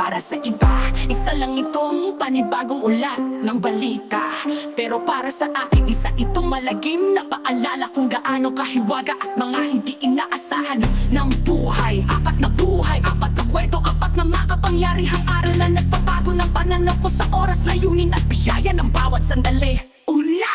Para sa iba, isa lang itong panibagong ulat ng balita. Pero para sa akin, isa itong malagim na paalala kung gaano kahiwaga at mga hindi inaasahan ng buhay. Apat na buhay, apat na kwento, apat na makapangyarihang aral na nagpapago ng pananaw ko sa oras, layunin at biyaya ng bawat sandali. Una!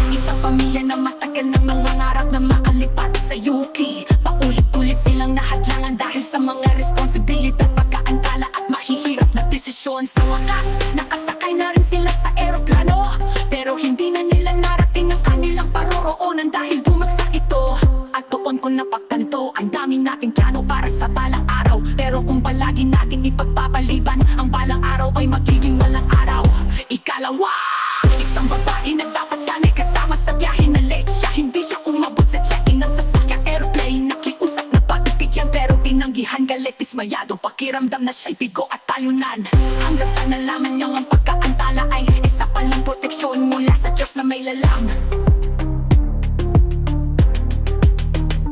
Isang pamilya na matagal nang nangangarap na makalipat sa Yuki. Paulit-ulit silang nahadlangan dahil sa mga responsibilidad, pagkaantala at mahihirap na desisyon. Sa wakas, nakasakay na rin sila sa eroplano, pero hindi na nila narating ang kanilang paroroonan dahil bumagsak ito. At doon ko napagtanto, ang dami nating plano para sa balang araw, pero kung palagi nating ipagpapaliban, ang balang araw ay magiging walang araw. Ikalawa, isang babae na dapat sana'y kasama sa biyahe na late siya. Hindi siya umabot sa check-in ng sasakyang airplane. Nakiusap na pagbibigyan pero tinanggihan, galit, dismayado, pakiramdam na siya'y bigo at talunan. Hanggang sa nalaman niyang ang pagkaantala ay isa palang proteksyon mula sa Diyos na may lalang.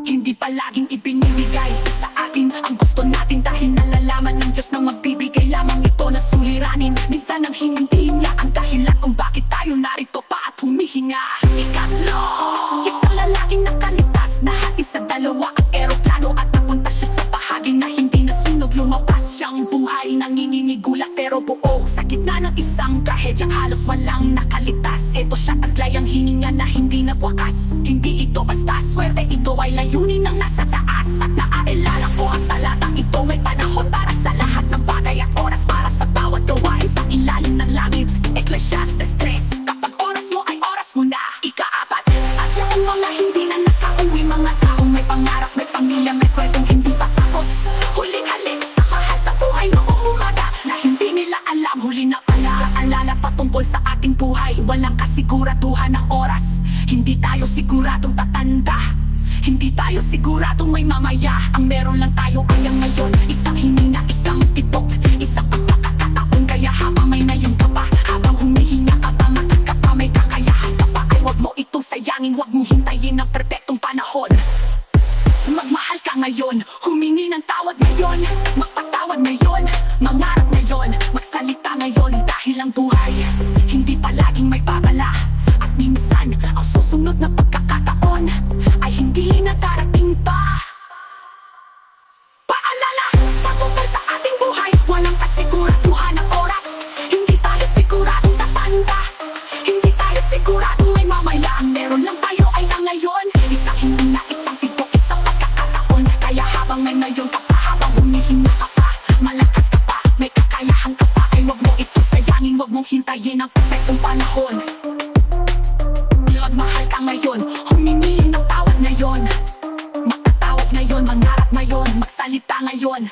Hindi palaging ibinibigay sa atin ang gusto natin, dahil nalalaman ng Diyos na magbibigay lamang ito na suliranin. Minsan ang hindi niya ang dahilan kung bakit tayo narito pa at humihinga. Ikatlo, isang lalaking nakaligtas na hati sa dalawa ang eroplano at napunta siya sa bahagi na hindi nasunog. Lumabas siyang buhay, nanginginigulat pero buo sa gitna ng isang trahedyang halos walang nakaligtas. Ito siya, taglay ang hininga na hindi nagwakas. Hindi ito basta swerte, ito ay layunin ng nasa taas. At naaalala ko ang talatang ito, may panahon para sa lahat ng bagay at oras para sa bawat gawain sa ilalim ng langit. Ecclesiastes 3, kapag oras mo ay oras mo na. Ikaapat, at yung mga hindi na nakauwi, mga taong may pangarap, may pamilya, may kwentong hindi pa tapos. Huling halik sa mahal sa buhay noong umaga na hindi nila alam, huli na pala. Alala patungkol sa ating buhay, walang kasiguraduhan ng oras. Hindi tayo siguradong tatanda, hindi tayo siguradong may mamaya. Ang meron lang tayo ay ang ngayon, isang hininga, isang tibok, isang pagkakataon. Kaya habang may ngayon ka pa, habang humihinga ka pa, matas ka pa, may kakayahan ka pa, ay wag mo itong sayangin, wag mong hintayin ang perpektong panahon. Magmahal ka ngayon, humingi ng tawad ngayon, magpatawad ngayon, mangarap ngayon, magsalita ngayon. Dahil ang buhay hindi palaging may babala, at minsan ang susunod na pagkakataon ay hindi na darating pa. Paalala, patungkol sa ating buhay, walang kasiguraduhan ng oras. Hindi tayo siguradong tatanda, hindi tayo siguradong may mamaya. Ang meron lang tayo ay ang ngayon, isang hininga, isang tibok, isang pagkakataon. Kaya habang may ngayon ka pa, habang humihinga ka pa, malakas ka pa, may kakayahan ka pa, ay wag mo ito sayangin, wag mong hintayin ang perfectong panahon. Magmahal ka ngayon, humingi ng tawad ngayon, magpatawad ngayon, mangarap ngayon, magsalita ngayon.